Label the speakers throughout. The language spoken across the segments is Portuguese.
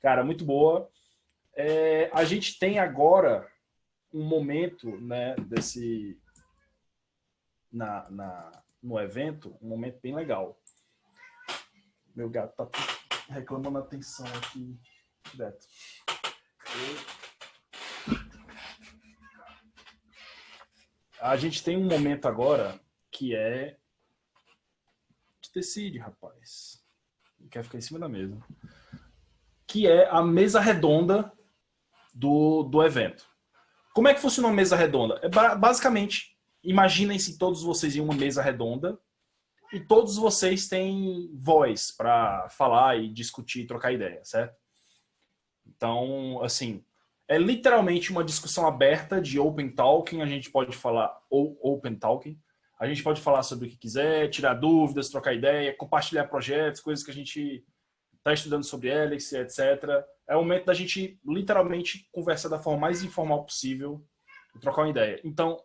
Speaker 1: Cara, muito boa. A gente tem agora um momento, né, no evento, um momento bem legal. Meu gato tá reclamando atenção aqui direto. A gente tem um momento agora que é... Decide, rapaz. Quer ficar em cima da mesa. Que é a mesa redonda do evento. Como é que funciona uma mesa redonda? Basicamente, imaginem-se todos vocês em uma mesa redonda e todos vocês têm voz para falar e discutir, trocar ideia, certo? Então, assim, é literalmente uma discussão aberta de open talking. A gente pode falar open talking. A gente pode falar sobre o que quiser, tirar dúvidas, trocar ideia, compartilhar projetos, coisas que a gente está estudando sobre Elix, etc. É o momento da gente literalmente conversar da forma mais informal possível e trocar uma ideia. Então,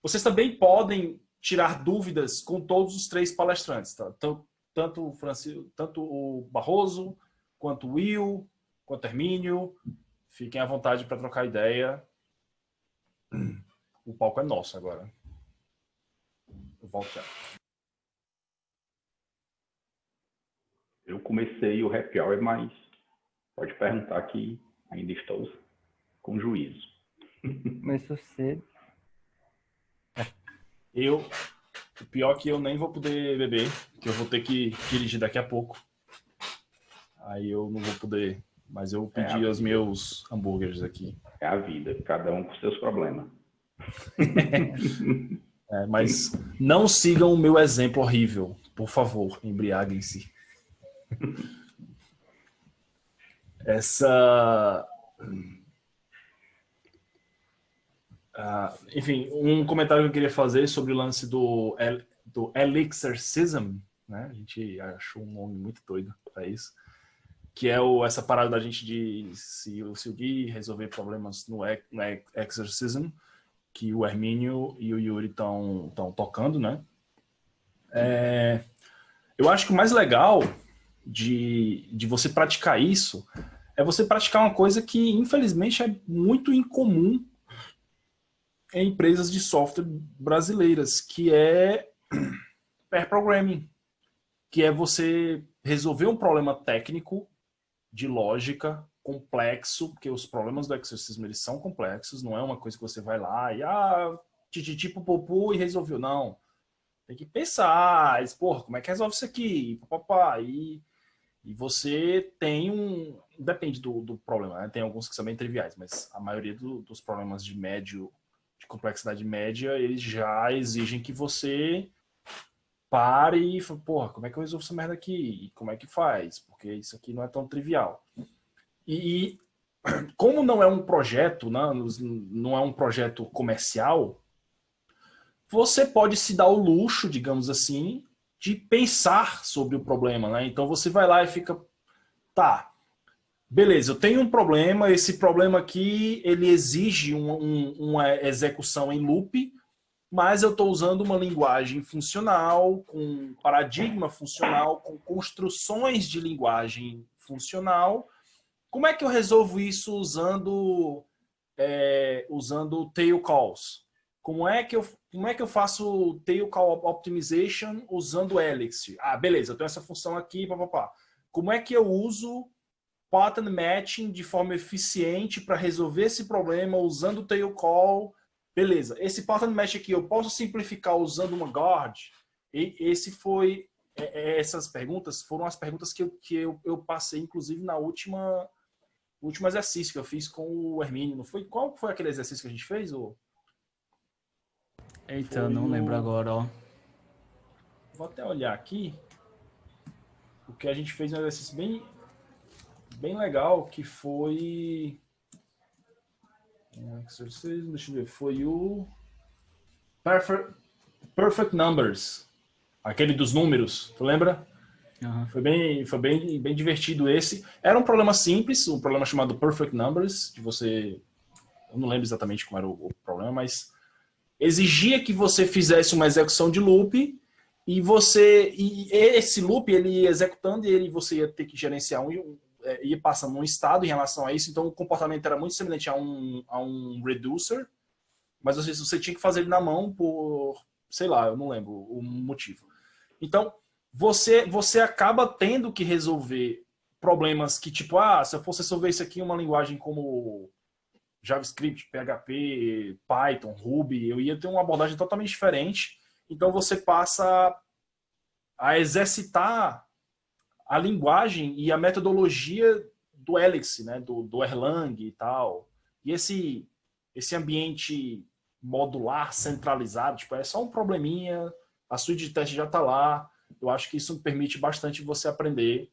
Speaker 1: vocês também podem tirar dúvidas com todos os três palestrantes, tá? Tanto o Barroso, quanto o Will, quanto o Hermínio. Fiquem à vontade para trocar ideia. O palco é nosso agora. Eu volto já.
Speaker 2: Eu comecei o happy hour, mas pode perguntar que ainda estou com juízo.
Speaker 3: Começou cedo.
Speaker 1: O pior é que eu nem vou poder beber, que eu vou ter que dirigir daqui a pouco. Aí eu não vou poder, mas eu pedi os meus hambúrgueres aqui.
Speaker 2: É a vida, cada um com seus problemas.
Speaker 1: Mas não sigam o meu exemplo horrível. Por favor, embriaguem-se. Enfim, um comentário que eu queria fazer sobre o lance do Elixircism, né? A gente achou um nome muito doido para isso, que é essa parada da gente de se unir, resolver problemas no Exorcism, que o Hermínio e o Yuri estão tocando, né? Eu acho que o mais legal de você praticar isso é você praticar uma coisa que, infelizmente, é muito incomum em empresas de software brasileiras, que é pair programming, que é você resolver um problema técnico de lógica complexo, porque os problemas do exorcismo eles são complexos, não é uma coisa que você vai lá e tipo popu e resolveu, não. Tem que pensar, porra, como é que resolve isso aqui? E você tem depende do problema, né? Tem alguns que são bem triviais, mas a maioria dos problemas de complexidade média, eles já exigem que você pare e fale, porra, como é que eu resolvo essa merda aqui? E como é que faz? Porque isso aqui não é tão trivial. E como não é um projeto, não é um projeto comercial, você pode se dar o luxo, digamos assim, de pensar sobre o problema, né? Então você vai lá e fica, tá, beleza, eu tenho um problema, esse problema aqui, ele exige uma execução em loop, mas eu estou usando uma linguagem funcional, com paradigma funcional, com construções de linguagem funcional. Como é que eu resolvo isso usando tail calls? Como é que eu faço tail call optimization usando Elixir? Beleza, eu tenho essa função aqui, papapá. Como é que eu uso pattern matching de forma eficiente para resolver esse problema usando tail call? Beleza, esse pattern match aqui eu posso simplificar usando uma guard? Essas perguntas foram as perguntas que eu passei, inclusive, no último exercício que eu fiz com o Hermínio. Não foi? Qual foi aquele exercício que a gente fez?
Speaker 4: Eita, eu não lembro agora, ó.
Speaker 1: Vou até olhar aqui. Porque a gente fez um exercício bem legal, que foi... Deixa eu ver. Foi o Perfect Numbers. Aquele dos números, tu lembra?
Speaker 4: Uhum.
Speaker 1: Foi bem divertido esse. Era um problema simples, um problema chamado Perfect Numbers, que você... Eu não lembro exatamente como era o problema, mas exigia que você fizesse uma execução de loop e esse loop ele ia executando e você ia ter que gerenciar ia passando um estado em relação a isso, então o comportamento era muito semelhante a um reducer, mas às vezes você tinha que fazer ele na mão por, sei lá, eu não lembro o motivo. Então, você acaba tendo que resolver problemas que, tipo, se eu fosse resolver isso aqui em uma linguagem como JavaScript, PHP, Python, Ruby, eu ia ter uma abordagem totalmente diferente. Então, você passa a exercitar a linguagem e a metodologia do Elixir, né? do Erlang e tal. E esse ambiente modular, centralizado, tipo, é só um probleminha, a suíte de teste já está lá. Eu acho que isso permite bastante você aprender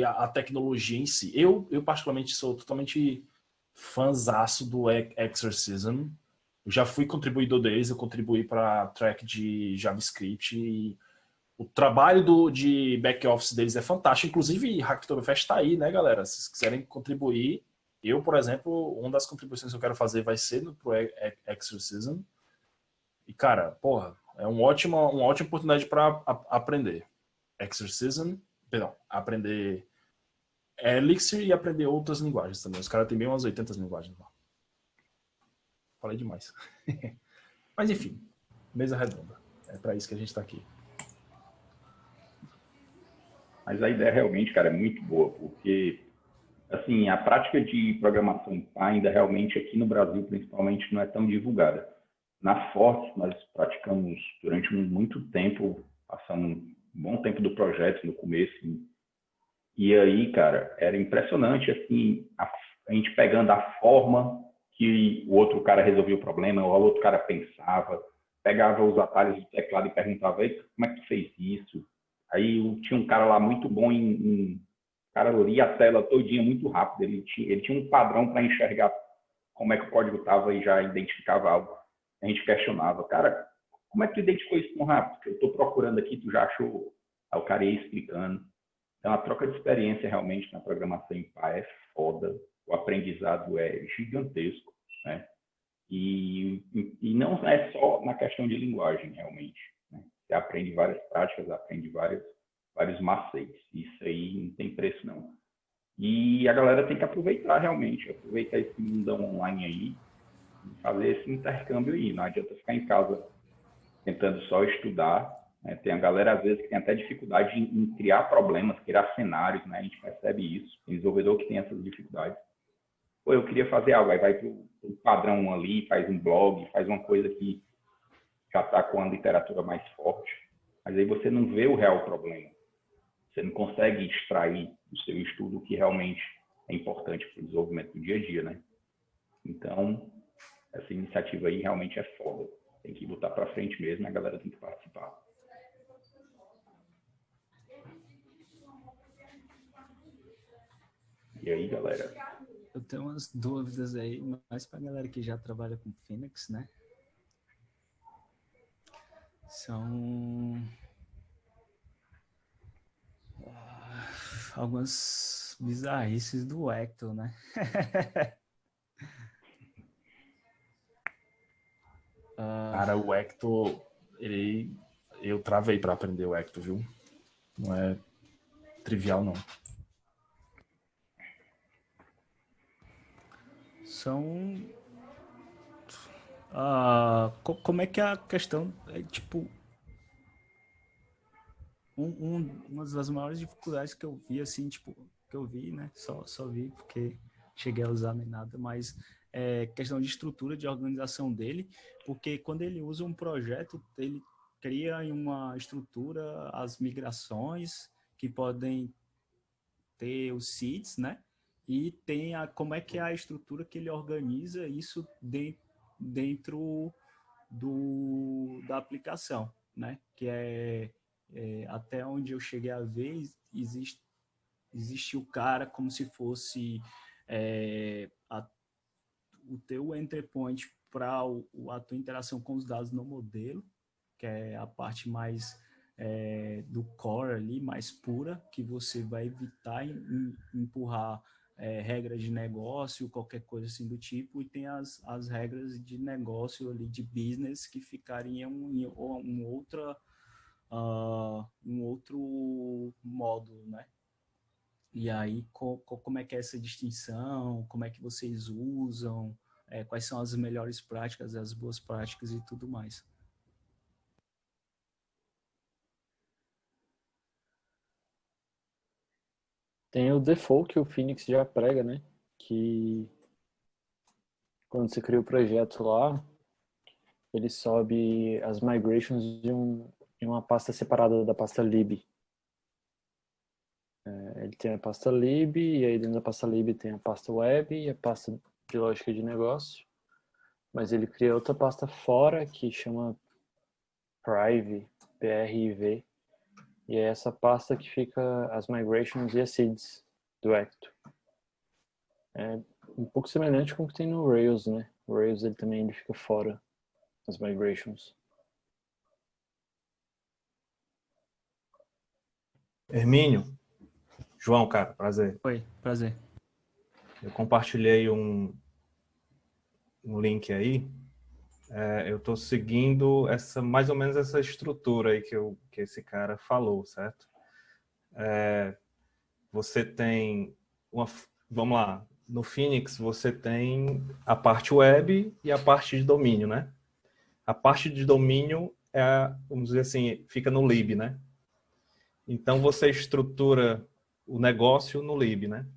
Speaker 1: a tecnologia em si. Eu particularmente, sou totalmente fãzaço do Exorcism. Eu já fui contribuidor deles, eu contribuí para track de JavaScript e o trabalho de back-office deles é fantástico. Inclusive, Hacktoberfest está aí, né, galera? Se vocês quiserem contribuir, eu, por exemplo, uma das contribuições que eu quero fazer vai ser pro Exorcism. E, cara, porra, é uma ótima oportunidade para aprender. Exorcism, perdão, aprender Elixir e aprender outras linguagens também. Os caras têm bem umas 80 linguagens lá. Falei demais. Mas, enfim, mesa redonda. É para isso que a gente está aqui.
Speaker 2: Mas a ideia realmente, cara, é muito boa, porque, assim, a prática de programação em Py ainda realmente aqui no Brasil, principalmente, não é tão divulgada. Na Forte, nós praticamos durante muito tempo, passamos um bom tempo do projeto no começo, e aí, cara, era impressionante, assim, a gente pegando a forma que o outro cara resolvia o problema, o outro cara pensava, pegava os atalhos do teclado e perguntava, como é que tu fez isso? Aí tinha um cara lá muito bom o cara lia a tela todinha muito rápido, ele tinha um padrão para enxergar como é que o código estava e já identificava algo. A gente questionava, cara, como é que tu identificou isso tão rápido? Eu estou procurando aqui, tu já achou? Aí o cara ia explicando. Então, a troca de experiência realmente na programação em Py é foda, o aprendizado é gigantesco, né? E não é só na questão de linguagem, realmente. Né? Você aprende várias práticas, aprende vários macetes. Isso aí não tem preço, não. E a galera tem que aproveitar, realmente. Aproveitar esse mundão online aí e fazer esse intercâmbio aí. Não adianta ficar em casa tentando só estudar. Né? Tem a galera, às vezes, que tem até dificuldade em criar problemas, criar cenários, né? A gente percebe isso. Tem desenvolvedor que tem essas dificuldades. Pô, eu queria fazer algo, aí vai para o padrão ali, faz um blog, faz uma coisa que já está com a literatura mais forte, mas aí você não vê o real problema. Você não consegue extrair do seu estudo o que realmente é importante para o desenvolvimento do dia a dia, né? Então, essa iniciativa aí realmente é foda. Tem que botar para frente mesmo, a galera tem que participar. E aí, galera?
Speaker 4: Eu tenho umas dúvidas aí, mais pra galera que já trabalha com Phoenix, né? São algumas bizarrices do Hector, né?
Speaker 1: Cara, o Hector, eu travei para aprender o Hector, viu? Não é trivial, não.
Speaker 4: São... como é que é a questão é, tipo... uma das maiores dificuldades que eu vi, assim, tipo, que eu vi, né? Só vi porque cheguei a usar nem nada, mas é questão de estrutura de organização dele, porque quando ele usa um projeto, ele cria em uma estrutura as migrações que podem ter os seeds, né? E tem como é que é a estrutura que ele organiza isso dentro da aplicação, né? Que até onde eu cheguei a ver, existe o cara como se fosse o teu entry point para a tua interação com os dados no modelo, que é a parte mais do core ali, mais pura, que você vai evitar empurrar regras de negócio, qualquer coisa assim do tipo, e tem as regras de negócio ali, de business, que ficariam em um outro módulo, né? E aí, como é que é essa distinção? Como é que vocês usam? Quais são as melhores práticas, as boas práticas e tudo mais?
Speaker 3: Tem o default que o Phoenix já prega, né? Que quando você cria o projeto lá, ele sobe as migrations de uma pasta separada da pasta lib. Ele tem a pasta lib, e aí dentro da pasta lib tem a pasta web e a pasta de lógica de negócio. Mas ele cria outra pasta fora que chama priv, priv, e é essa pasta que fica as migrations e as seeds do Ecto. É um pouco semelhante com o que tem no Rails, né? O Rails ele fica fora as migrations.
Speaker 5: Hermínio, João, cara, prazer.
Speaker 4: Oi, prazer.
Speaker 5: Eu compartilhei um link aí. Eu estou seguindo mais ou menos essa estrutura aí que esse cara falou, certo? Você tem vamos lá, no Phoenix você tem a parte web e a parte de domínio, né? A parte de domínio vamos dizer assim, fica no lib, né? Então você estrutura o negócio no lib, né?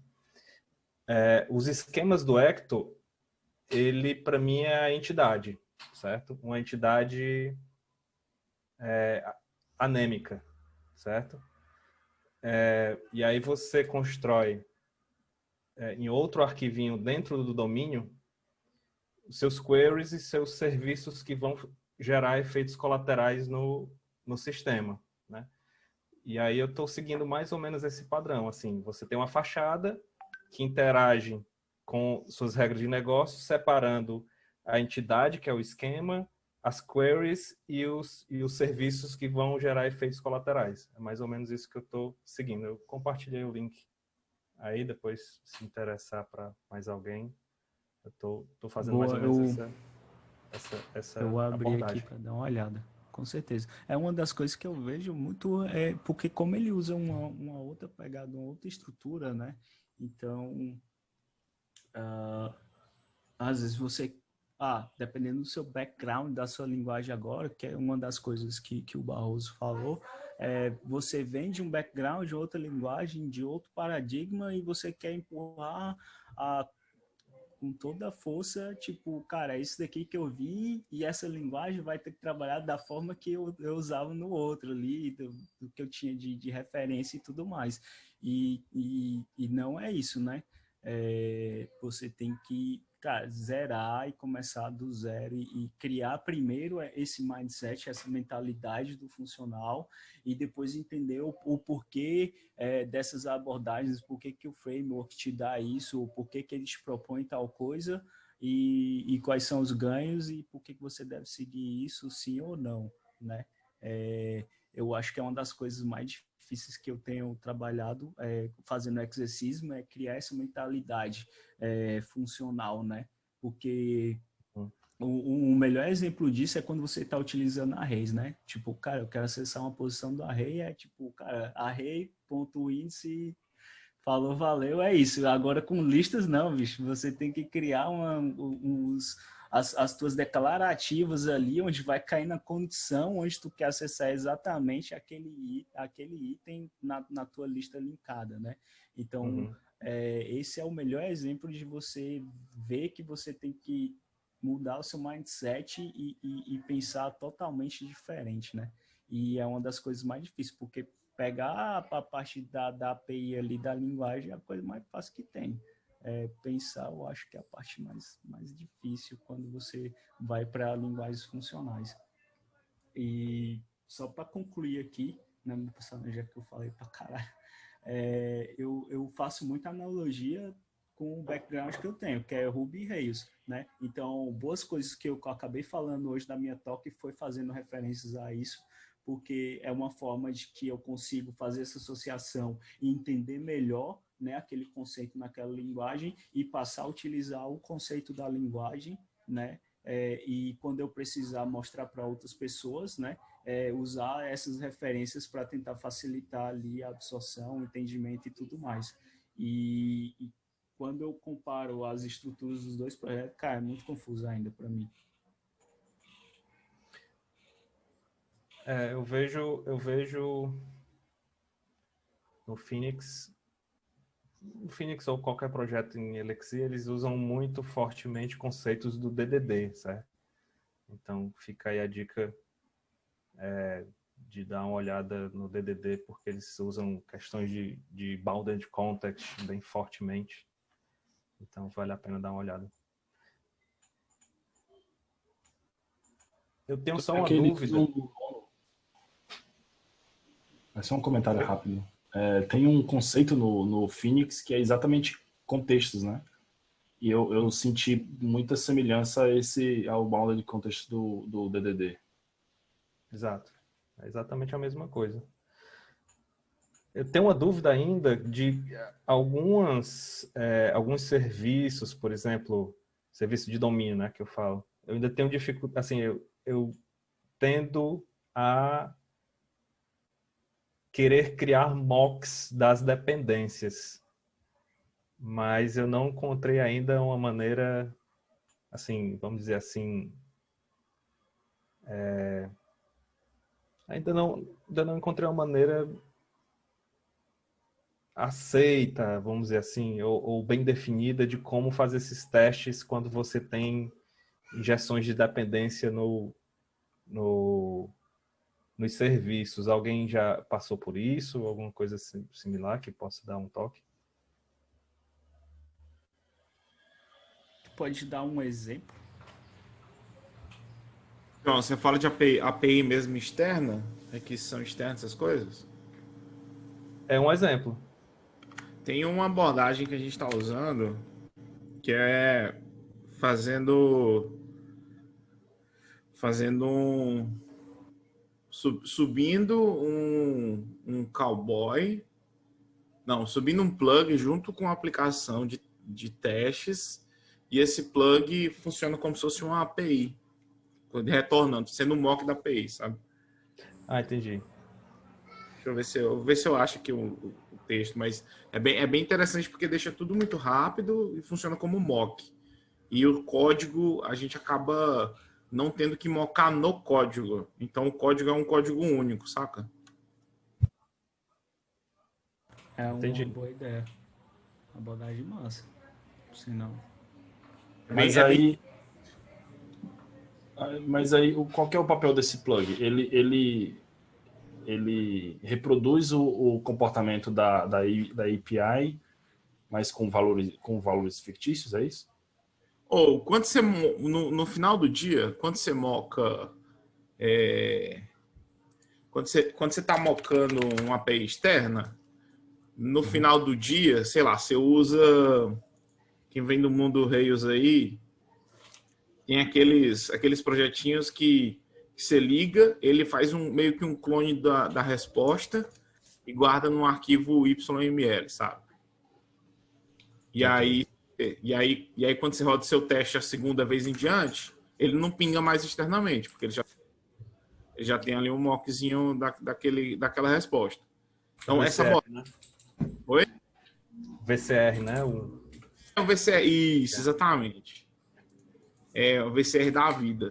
Speaker 5: Os esquemas do Ecto, ele para mim é a entidade, certo? Uma entidade anêmica, certo? E aí você constrói em outro arquivinho dentro do domínio seus queries e seus serviços que vão gerar efeitos colaterais no sistema, né? E aí eu estou seguindo mais ou menos esse padrão, assim, você tem uma fachada que interage com suas regras de negócio, separando a entidade, que é o esquema, as queries e os serviços que vão gerar efeitos colaterais. É mais ou menos isso que eu estou seguindo. Eu compartilhei o link aí, depois, se interessar para mais alguém, eu estou fazendo mais
Speaker 4: Boa,
Speaker 5: ou menos essa
Speaker 4: eu abri aqui
Speaker 5: abordagem.
Speaker 4: para dar uma olhada. Com certeza. É uma das coisas que eu vejo muito, porque como ele usa uma outra pegada, uma outra estrutura, né? Então, às vezes dependendo do seu background, da sua linguagem agora, que é uma das coisas que o Barroso falou, você vem de um background, de outra linguagem, de outro paradigma, e você quer empurrar com toda a força, tipo, cara, é isso daqui que eu vi e essa linguagem vai ter que trabalhar da forma que eu usava no outro ali, do que eu tinha de referência e tudo mais. E não é isso, né? Você tem que, cara, zerar e começar do zero e criar primeiro esse mindset, essa mentalidade do funcional e depois entender o porquê dessas abordagens, por que o framework te dá isso, por que ele te propõe tal coisa e quais são os ganhos e por que você deve seguir isso, sim ou não, né? Eu acho que é uma das coisas mais difíceis que eu tenho trabalhado fazendo exercício, é criar essa mentalidade funcional, né? Porque o melhor exemplo disso é quando você está utilizando arrays, né? Tipo, cara, eu quero acessar uma posição do array, tipo, cara, array.índice, falou, valeu, é isso. Agora com listas não, bicho, você tem que criar as tuas declarativas ali, onde vai cair na condição onde tu quer acessar exatamente aquele item na tua lista linkada, né? Então, esse é o melhor exemplo de você ver que você tem que mudar o seu mindset e pensar totalmente diferente, né? E é uma das coisas mais difíceis, porque pegar a parte da API ali, da linguagem, é a coisa mais fácil que tem. Pensar, eu acho que é a parte mais difícil quando você vai para linguagens funcionais. E só para concluir aqui, né, já que eu falei para caralho, eu faço muita analogia com o background que eu tenho, que é Ruby e Rails, né? Então, boas coisas que eu acabei falando hoje na minha talk foi fazendo referências a isso, porque é uma forma de que eu consigo fazer essa associação e entender melhor, né, aquele conceito naquela linguagem e passar a utilizar o conceito da linguagem, né? E quando eu precisar mostrar para outras pessoas, né, usar essas referências para tentar facilitar ali a absorção, o entendimento e tudo mais. E quando eu comparo as estruturas dos dois projetos, cara, é muito confuso ainda para mim.
Speaker 5: Eu vejo no Phoenix ou qualquer projeto em Elixir, eles usam muito fortemente conceitos do DDD, certo? Então, fica aí a dica de dar uma olhada no DDD, porque eles usam questões de bounded context bem fortemente. Então, vale a pena dar uma olhada. Eu tenho só uma dúvida.
Speaker 1: É só um comentário rápido. Tem um conceito no Phoenix que é exatamente contextos, né? E eu senti muita semelhança ao bounded context do DDD.
Speaker 5: Exato. É exatamente a mesma coisa. Eu tenho uma dúvida ainda de alguns serviços, por exemplo, serviço de domínio, né, que eu falo. Eu ainda tenho dificuldade, assim, eu tendo a querer criar mocks das dependências, mas eu não encontrei ainda uma maneira, assim, vamos dizer assim, ainda não encontrei uma maneira aceita, vamos dizer assim, ou bem definida de como fazer esses testes quando você tem injeções de dependência nos serviços. Alguém já passou por isso? Alguma coisa similar que possa dar um toque?
Speaker 4: Pode dar um exemplo?
Speaker 6: Então, você fala de API mesmo externa? Requisição externa, essas coisas?
Speaker 5: É um exemplo.
Speaker 6: Tem uma abordagem que a gente está usando que é subindo um cowboy, não, subindo um plug junto com a aplicação de testes, e esse plug funciona como se fosse uma API, retornando, sendo um mock da API, sabe?
Speaker 5: Ah, entendi.
Speaker 6: Deixa eu ver se eu acho aqui o texto, mas é bem interessante porque deixa tudo muito rápido e funciona como mock. E o código, a gente acaba não tendo que mocar no código. Então, o código é um código único, saca?
Speaker 4: É uma
Speaker 5: Entendi.
Speaker 4: boa ideia. Uma abordagem massa. Se não.
Speaker 1: Mas aí, qual que é o papel desse plug? Ele reproduz o comportamento da API, mas com valores fictícios, é isso?
Speaker 6: Ou, quando você, no final do dia, quando você moca... quando você está mocando uma API externa, no final do dia, sei lá, você usa... Quem vem do mundo Rails aí, tem aqueles projetinhos que você liga, ele faz meio que um clone da resposta e guarda num arquivo YML, sabe? E aí, quando você roda o seu teste a segunda vez em diante, ele não pinga mais externamente, porque ele já tem ali um mockzinho daquela resposta. Então,
Speaker 5: VCR,
Speaker 6: essa...
Speaker 5: né?
Speaker 6: Oi?
Speaker 5: VCR, né?
Speaker 6: É o VCR, isso, exatamente. É o VCR da vida.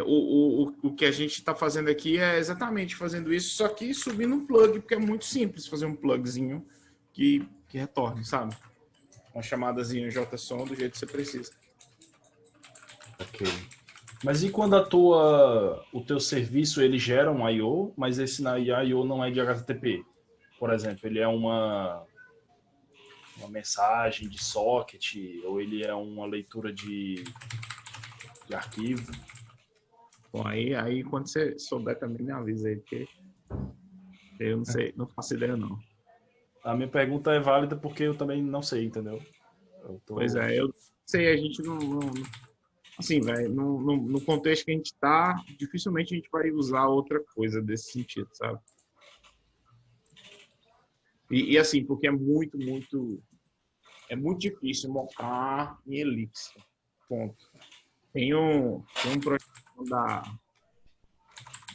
Speaker 6: O que a gente está fazendo aqui é exatamente fazendo isso, só que subindo um plug, porque é muito simples fazer um plugzinho que retorne, sabe? Uma chamadazinha JSON do jeito que você precisa.
Speaker 1: Ok. Mas e quando o teu serviço ele gera um I/O, mas esse I/O não é de HTTP? Por exemplo, ele é uma mensagem de socket, ou ele é uma leitura de arquivo?
Speaker 6: Bom, aí quando você souber também me avisa aí, porque eu não sei, não faço ideia não.
Speaker 1: A minha pergunta é válida porque eu também não sei, entendeu?
Speaker 6: Pois é, eu sei, a gente não assim, velho, no contexto que a gente tá, dificilmente a gente vai usar outra coisa desse sentido, sabe? E assim, porque é muito difícil mocar em Elixir. Ponto. Tem um projeto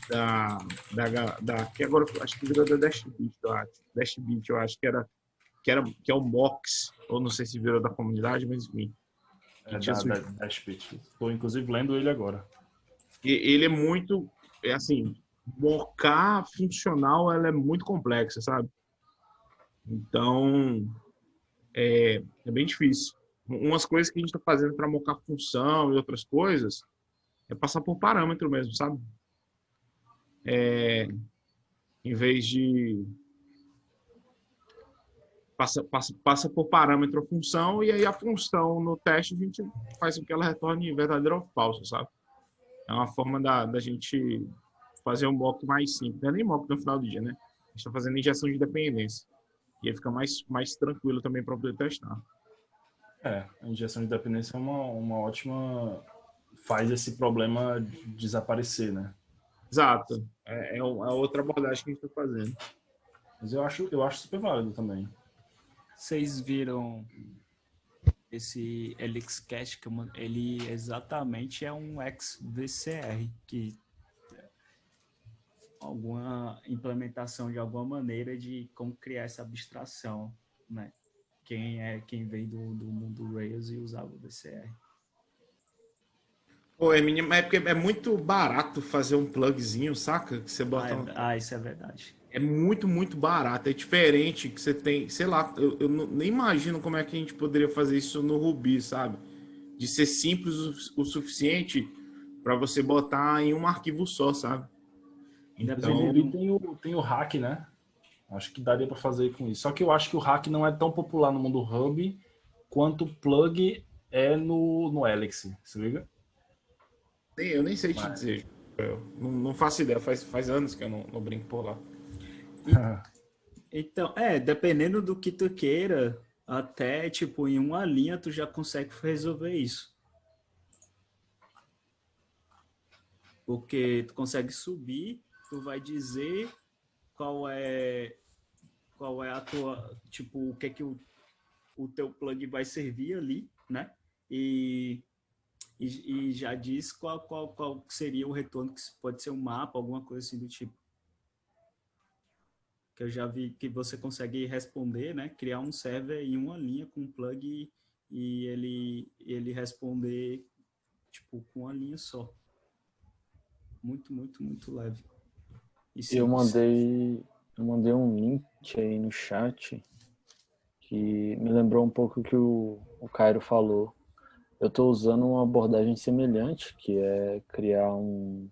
Speaker 6: que agora eu acho que virou da Dashbit, eu acho. Dashbit, eu acho que é o Mox, ou não sei se virou da comunidade, mas enfim.
Speaker 1: É da Dashbit. Estou inclusive lendo ele agora.
Speaker 6: Ele é muito, assim, mocar funcional, ela é muito complexa, sabe? Então, é bem difícil. Umas coisas que a gente está fazendo para mocar função e outras coisas é passar por parâmetro mesmo, sabe? Em vez de passa por parâmetro a função e aí a função no teste a gente faz com que ela retorne verdadeiro ou falso, sabe? É uma forma da gente fazer um mock mais simples. Não é nem mock no final do dia, né? A gente está fazendo injeção de dependência. E aí fica mais tranquilo também para poder testar.
Speaker 1: A injeção de dependência é uma ótima... faz esse problema desaparecer, né?
Speaker 6: Exato. É outra abordagem que a gente está fazendo.
Speaker 1: Mas eu acho super válido também.
Speaker 4: Vocês viram esse Elix Cache, ele exatamente é um XVCR, que alguma implementação de alguma maneira de como criar essa abstração, né? Quem vem do mundo Rails e usava o VCR.
Speaker 6: Pô, é porque é muito barato fazer um plugzinho, saca? Que você bota
Speaker 4: isso é verdade.
Speaker 6: É muito, muito barato. É diferente que você tem, sei lá, eu nem imagino como é que a gente poderia fazer isso no Ruby, sabe? De ser simples o suficiente para você botar em um arquivo só, sabe?
Speaker 1: Então, o Ruby tem o hack, né? Acho que daria para fazer com isso. Só que eu acho que o hack não é tão popular no mundo Ruby quanto o plug é no Elixir, se liga?
Speaker 6: Eu nem sei te dizer. Eu não faço ideia. Faz anos que eu não brinco por lá.
Speaker 4: Então, dependendo do que tu queira, até tipo em uma linha tu já consegue resolver isso. Porque tu consegue subir, tu vai dizer qual é a tua, tipo, o que é que o teu plug vai servir ali, né? E já diz qual seria o retorno, que pode ser um mapa, alguma coisa assim do tipo. Que eu já vi que você consegue responder, né? Criar um server em uma linha com um plug e ele responder tipo com uma linha só. Muito, muito, muito leve.
Speaker 3: Eu mandei um link aí no chat que me lembrou um pouco o que o Cairo falou. Eu estou usando uma abordagem semelhante, que é criar um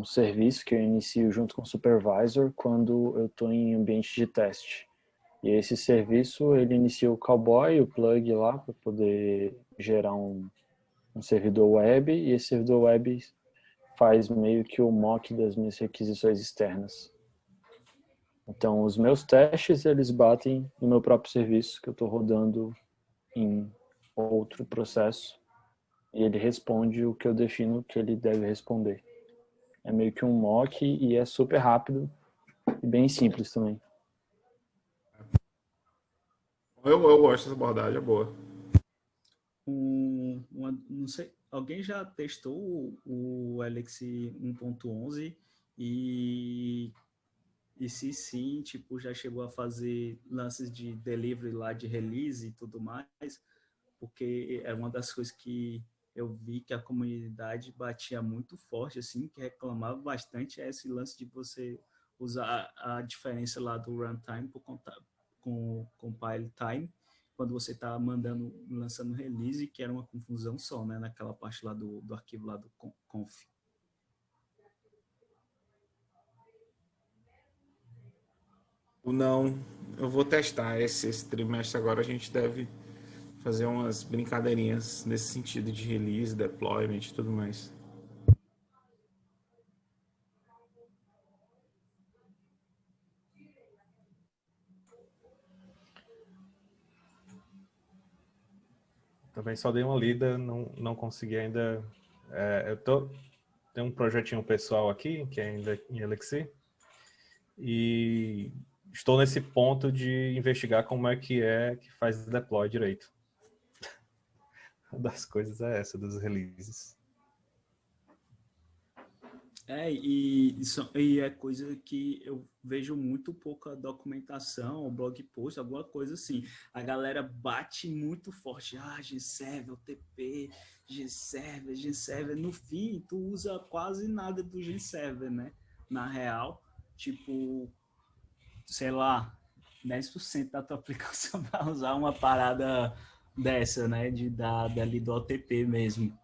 Speaker 3: serviço que eu inicio junto com o supervisor quando eu estou em ambiente de teste. E esse serviço, ele inicia o cowboy, o plug lá, para poder gerar um servidor web, e esse servidor web faz meio que o mock das minhas requisições externas. Então, os meus testes, eles batem no meu próprio serviço, que eu estou rodando em outro processo, e ele responde o que eu defino que ele deve responder. É meio que um mock e é super rápido e bem simples também.
Speaker 6: Eu gosto dessa abordagem, é boa.
Speaker 4: Não sei, alguém já testou o Elixir 1.11 e se sim, tipo, já chegou a fazer lances de delivery lá, de release e tudo mais? Porque é uma das coisas que eu vi que a comunidade batia muito forte, assim, que reclamava bastante, é esse lance de você usar a diferença lá do runtime com compile time, quando você está lançando release, que era uma confusão só, né, naquela parte lá do arquivo lá do conf.
Speaker 6: Não, eu vou testar esse trimestre agora. A gente deve fazer umas brincadeirinhas nesse sentido de release, deployment e tudo mais.
Speaker 5: Também só dei uma lida, não consegui ainda. Tem um projetinho pessoal aqui, que é ainda em Elixir, e estou nesse ponto de investigar como é que faz deploy direito. Uma das coisas é essa, dos releases.
Speaker 4: E é coisa que eu vejo muito pouca documentação, ou blog post, alguma coisa assim. A galera bate muito forte. Genserver, OTP, Genserver, Genserver. No fim, tu usa quase nada do Genserver, né? Na real, tipo, sei lá, 10% da tua aplicação vai usar uma parada dessa, né? Dali do OTP mesmo.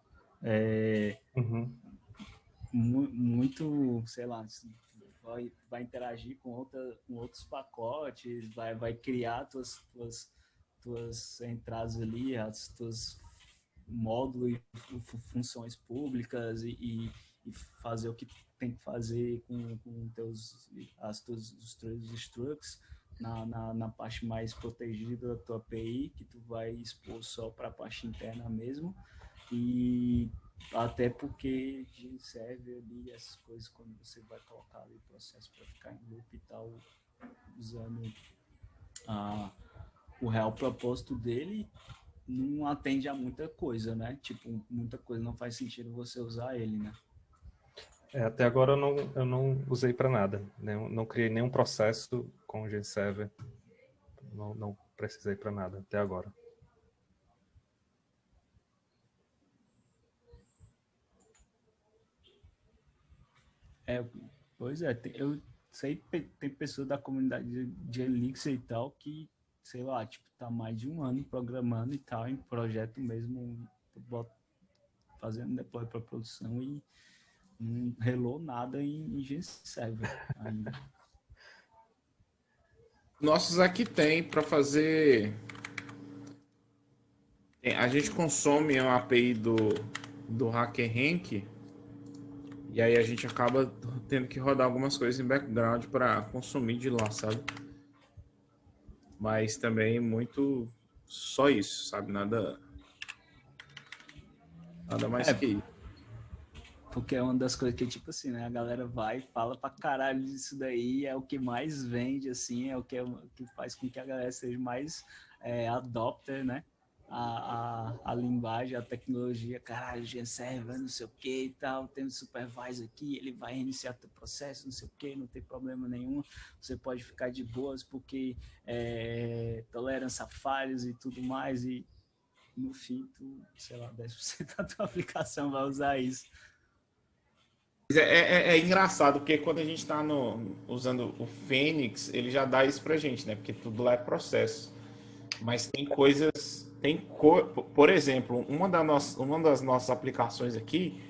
Speaker 5: Uhum.
Speaker 4: Muito, sei lá, vai interagir com outros pacotes, vai criar tuas entradas ali, as tuas módulos e funções públicas e fazer o que tem que fazer com os teus structs na parte mais protegida da tua API, que tu vai expor só para a parte interna mesmo. E até porque serve ali essas coisas quando você vai colocar ali o processo para ficar em loop e tal, usando o real propósito dele, não atende a muita coisa, né? Tipo, muita coisa não faz sentido você usar ele, né?
Speaker 5: Até agora eu não usei para nada, né? Não criei nenhum processo com o Genserver, não precisei para nada até agora.
Speaker 4: Pois é, eu sei tem pessoas da comunidade de Elixir e tal que, sei lá, tipo, tá mais de um ano programando e tal, em projeto mesmo, fazendo deploy para produção e não relou nada em Genserver ainda.
Speaker 6: Nossos aqui tem para fazer. A gente consome uma API do HackerRank e aí a gente acaba tendo que rodar algumas coisas em background para consumir de lá, sabe? Mas também muito só isso, sabe? Nada mais que isso.
Speaker 4: Porque é uma das coisas que, tipo assim, né? A galera vai e fala pra caralho disso daí, é o que mais vende, assim, é o que faz com que a galera seja mais adopter, né? A linguagem, a tecnologia, caralho, Genserver, não sei o que e tal, tem um supervisor aqui, ele vai reiniciar teu processo, não sei o que, não tem problema nenhum, você pode ficar de boas porque tolerância a falhas e tudo mais, e no fim, tu, sei lá, 10% da tua aplicação vai usar isso.
Speaker 6: É engraçado, porque quando a gente está usando o Phoenix, ele já dá isso pra gente, né? Porque tudo lá é processo. Mas tem coisas. Por exemplo, uma das nossas aplicações aqui,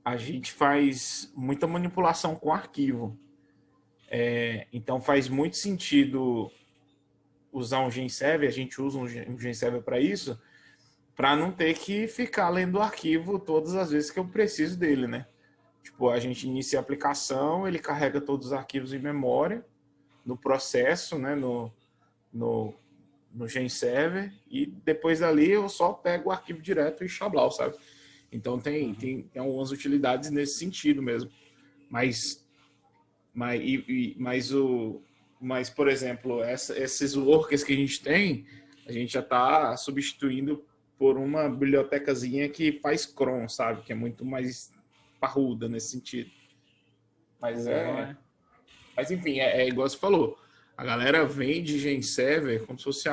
Speaker 6: a gente faz muita manipulação com arquivo. Então faz muito sentido usar um Genserver, a gente usa um Genserver para isso, para não ter que ficar lendo o arquivo todas as vezes que eu preciso dele, né? Tipo, a gente inicia a aplicação, ele carrega todos os arquivos em memória, no processo, né, no Genserver, e depois dali eu só pego o arquivo direto e xablau, sabe? Então tem algumas utilidades nesse sentido mesmo. Mas por exemplo, esses workers que a gente tem, a gente já está substituindo por uma bibliotecazinha que faz cron, sabe? Que é muito mais parruda nesse sentido. Mas enfim, é igual você falou. A galera vende Genserver como se fosse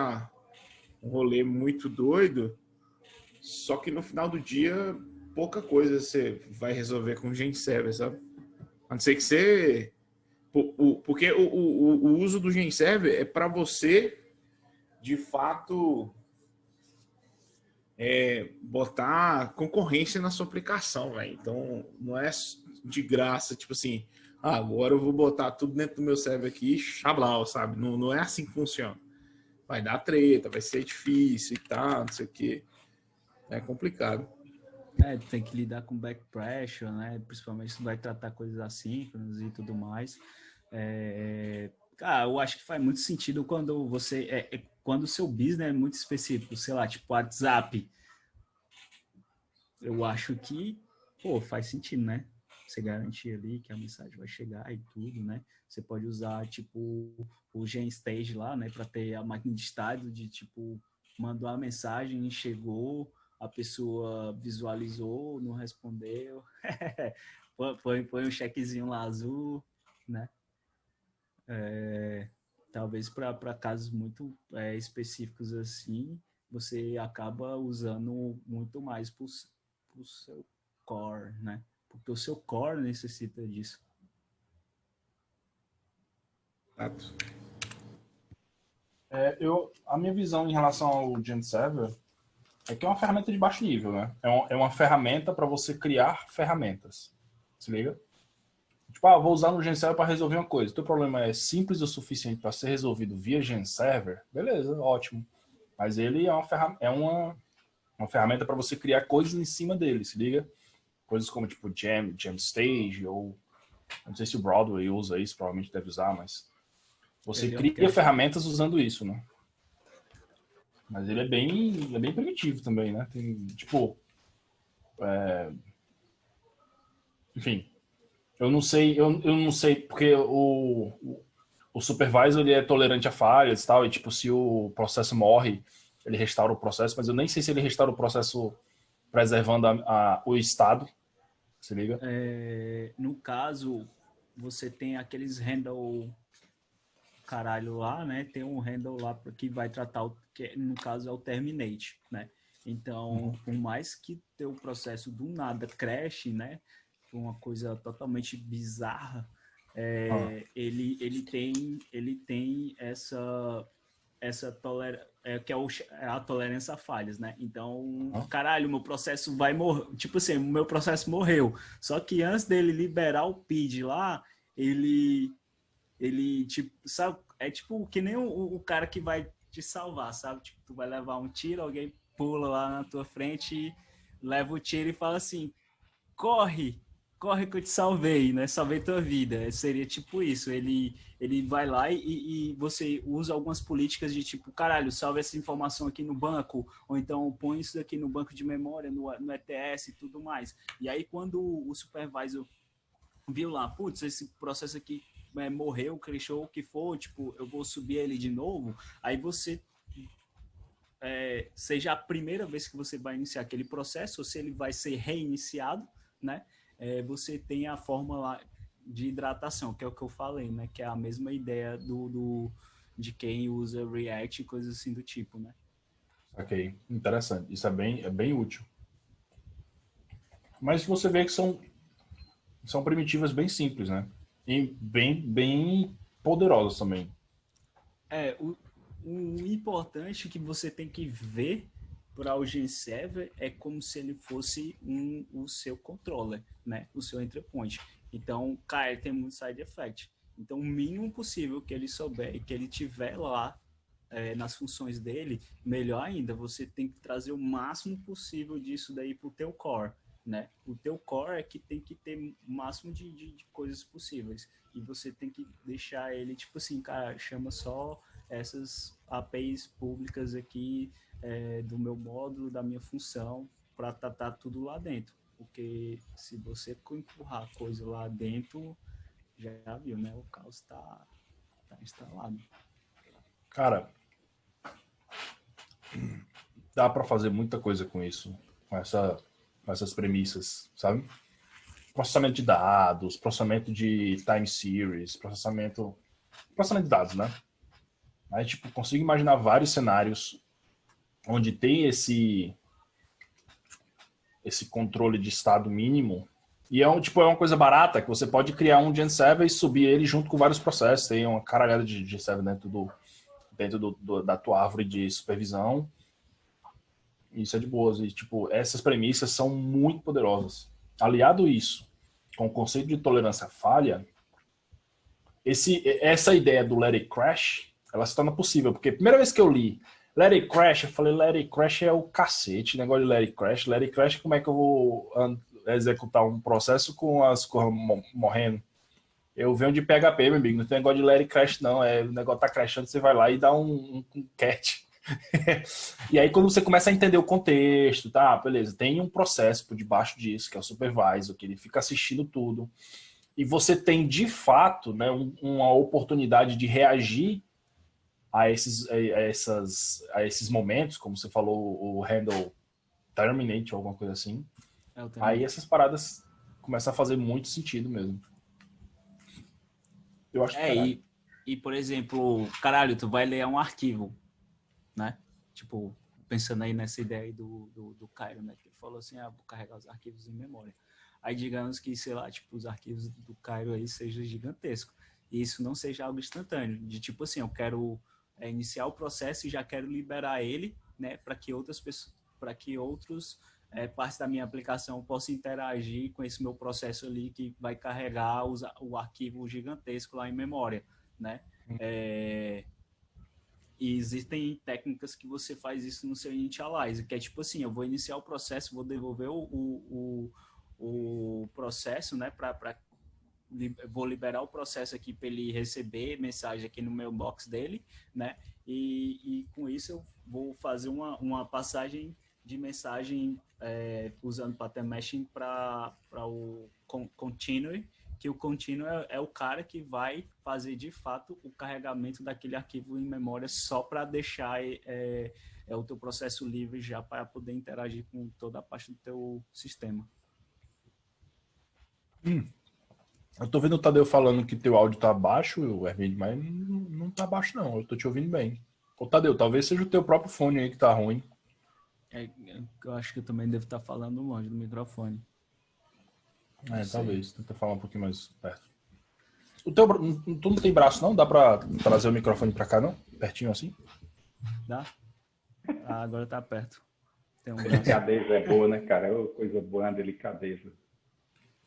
Speaker 6: um rolê muito doido, só que no final do dia, pouca coisa você vai resolver com Genserver, sabe? A não ser que você... Porque o uso do Genserver é para você, de fato, botar concorrência na sua aplicação, velho. Então, não é de graça, tipo assim, agora eu vou botar tudo dentro do meu server aqui e xablau, sabe? Não é assim que funciona. Vai dar treta, vai ser difícil e tal, não sei o quê. É complicado.
Speaker 4: Tem que lidar com back pressure, né? Principalmente se vai tratar coisas assíncronas e tudo mais. Cara, eu acho que faz muito sentido quando você... quando o seu business é muito específico, sei lá, tipo WhatsApp. Eu acho que, faz sentido, né? Você garantir ali que a mensagem vai chegar e tudo, né? Você pode usar, tipo, o GenStage lá, né? Para ter a máquina de estado de, tipo, mandou a mensagem, chegou, a pessoa visualizou, não respondeu. põe um chequezinho lá azul, né? Talvez para casos muito específicos assim, você acaba usando muito mais para o seu core, né? Porque o seu core necessita disso.
Speaker 6: Exato.
Speaker 1: A minha visão em relação ao GenServer é que é uma ferramenta de baixo nível, né? É uma ferramenta para você criar ferramentas. Se liga? Tipo, vou usar no GenServer para resolver uma coisa. O teu problema é simples o suficiente para ser resolvido via GenServer? Beleza, ótimo. Mas ele é uma ferramenta para você criar coisas em cima dele, se liga? Coisas como tipo Jamstage, ou não sei se o Broadway usa isso, provavelmente deve usar, mas você cria ferramentas usando isso, né? Mas ele é bem primitivo também, né? Tem, tipo, enfim, eu não sei porque o supervisor ele é tolerante a falhas e tal, e tipo, se o processo morre, ele restaura o processo, mas eu nem sei se ele restaura o processo preservando o estado, se liga?
Speaker 4: No caso, você tem aqueles handle caralho lá, né? Tem um handle lá que vai tratar, que no caso é o terminate, né? Então, por mais que teu processo do nada crash, né? Uma coisa totalmente bizarra, ele tem essa tolerância, que é a tolerância a falhas, né? Então, caralho, meu processo vai morrer. Tipo assim, o meu processo morreu. Só que antes dele liberar o PID lá, ele tipo, sabe? É tipo que nem o cara que vai te salvar, sabe? Tipo, tu vai levar um tiro, alguém pula lá na tua frente e leva o tiro e fala assim, corre que eu te salvei, né? Salvei tua vida. Seria tipo isso. Ele vai lá e você usa algumas políticas de tipo, caralho, salve essa informação aqui no banco, ou então põe isso aqui no banco de memória, no ETS e tudo mais. E aí, quando o supervisor viu lá, putz, esse processo aqui morreu, crashou, o que for, tipo, eu vou subir ele de novo, aí você seja a primeira vez que você vai iniciar aquele processo, ou se ele vai ser reiniciado, né? Você tem a fórmula de hidratação, que é o que eu falei, né? Que é a mesma ideia de quem usa React e coisas assim do tipo, né?
Speaker 1: Ok, interessante. Isso é bem útil. Mas você vê que são primitivas bem simples, né? E bem poderosas também.
Speaker 4: O importante que você tem que ver para o GenServer é como se ele fosse o seu controller, né? O seu entry point. Então, cara, ele tem muito side effect. Então, o mínimo possível que ele souber e que ele tiver lá nas funções dele, melhor ainda, você tem que trazer o máximo possível disso daí para o teu core, né? O teu core é que tem que ter o máximo de coisas possíveis. E você tem que deixar ele, tipo assim, cara, chama só essas APIs públicas aqui do meu módulo, da minha função, para tratar tudo lá dentro. Porque se você empurrar coisa lá dentro, já viu, né? O caos está instalado.
Speaker 1: Cara, dá para fazer muita coisa com isso, com essas premissas, sabe? Processamento de dados, processamento de time series, processamento de dados, né? Aí, tipo, consigo imaginar vários cenários onde tem esse controle de estado mínimo e é uma coisa barata que você pode criar um GenServer e subir ele junto com vários processos. Tem uma caralhada de GenServer dentro da tua árvore de supervisão. Isso é de boas. E, tipo, essas premissas são muito poderosas. Aliado isso com o conceito de tolerância à falha, essa ideia do let it crash, ela se torna possível. Porque a primeira vez que eu li let it crash, eu falei, let it crash é o cacete, negócio de let it crash, como é que eu vou executar um processo com as coisas morrendo? Eu venho de PHP, meu amigo, não tem negócio de let it crash não, o negócio tá crashando, você vai lá e dá um cat. E aí quando você começa a entender o contexto, tá, beleza, tem um processo por debaixo disso, que é o supervisor, que ele fica assistindo tudo, e você tem de fato, né, uma oportunidade de reagir a esses momentos, como você falou, o handle terminate ou alguma coisa assim. Aí essas paradas começa a fazer muito sentido mesmo. Eu acho que
Speaker 4: por exemplo, caralho, tu vai ler um arquivo, né? Tipo, pensando aí nessa ideia aí do Cairo, né? Que ele falou assim, vou carregar os arquivos em memória. Aí digamos que, sei lá, tipo, os arquivos do Cairo aí sejam gigantescos. E isso não seja algo instantâneo. De tipo assim, eu quero iniciar o processo e já quero liberar ele, né? Para que outras pessoas, para que outros partes da minha aplicação possam interagir com esse meu processo ali que vai carregar o arquivo gigantesco lá em memória, né? E existem técnicas que você faz isso no seu initialize, que é tipo assim, eu vou iniciar o processo, vou devolver o processo, né, vou liberar o processo aqui para ele receber mensagem aqui no mailbox dele, né, e com isso eu vou fazer uma passagem de mensagem usando pattern matching para o continue, que o contínuo é o cara que vai fazer, de fato, o carregamento daquele arquivo em memória só para deixar o teu processo livre já para poder interagir com toda a parte do teu sistema.
Speaker 1: Eu tô vendo o Tadeu falando que teu áudio tá baixo, Hermínio, mas não tá baixo não, eu tô te ouvindo bem. Ô Tadeu, talvez seja o teu próprio fone aí que tá ruim.
Speaker 4: Eu acho que eu também devo estar falando longe do microfone.
Speaker 1: Talvez. Tenta falar um pouquinho mais perto. Tu não tem braço, não? Dá pra trazer o microfone pra cá, não? Pertinho assim?
Speaker 4: Dá? Agora tá perto. Tem um
Speaker 2: Delicadeza é boa, né, cara? Coisa boa, delicadeza.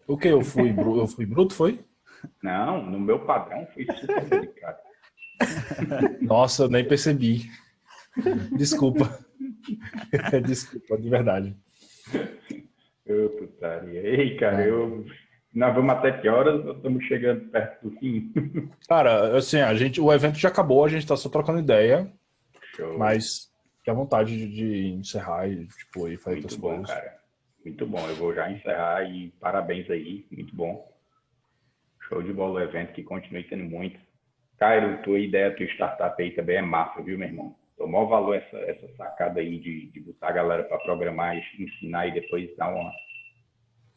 Speaker 1: O que? Eu fui bruto, foi?
Speaker 2: Não, no meu padrão foi super delicado.
Speaker 1: Nossa, eu nem percebi. Desculpa. Desculpa, de verdade.
Speaker 2: Putaria. Ei, cara, nós vamos até que horas? Nós estamos chegando perto do fim.
Speaker 1: Cara, assim, o evento já acabou, a gente tá só trocando ideia.
Speaker 2: Show.
Speaker 1: Mas fique à vontade de encerrar e fazer outras
Speaker 2: bom,
Speaker 1: coisas.
Speaker 2: Cara. Muito bom. Eu vou já encerrar e parabéns aí. Muito bom. Show de bola o evento, que continue tendo muito. Cairo, tua ideia, tua startup aí também é massa, viu, meu irmão? Dou maior valor essa sacada aí de botar a galera para programar, ensinar e depois dar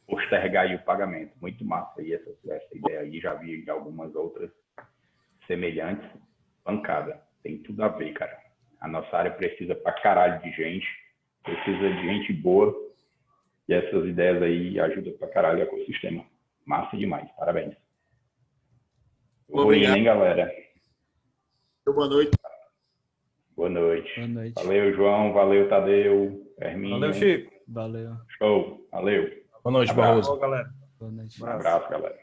Speaker 2: postergar aí o pagamento. Muito massa aí essa ideia aí. Já vi de algumas outras semelhantes. Pancada. Tem tudo a ver, cara. A nossa área precisa pra caralho de gente. Precisa de gente boa. E essas ideias aí ajudam pra caralho o ecossistema. Massa demais. Parabéns.
Speaker 6: Obrigado.
Speaker 2: Oi, hein, galera?
Speaker 6: Boa noite.
Speaker 2: Boa noite.
Speaker 4: Boa noite.
Speaker 2: Valeu, João. Valeu, Tadeu. Hermínio.
Speaker 5: Valeu, Chico.
Speaker 4: Valeu.
Speaker 2: Show. Valeu.
Speaker 1: Boa noite,
Speaker 2: Abraço.
Speaker 1: Barroso.
Speaker 5: Boa, galera.
Speaker 4: Boa noite.
Speaker 2: Um abraço, galera.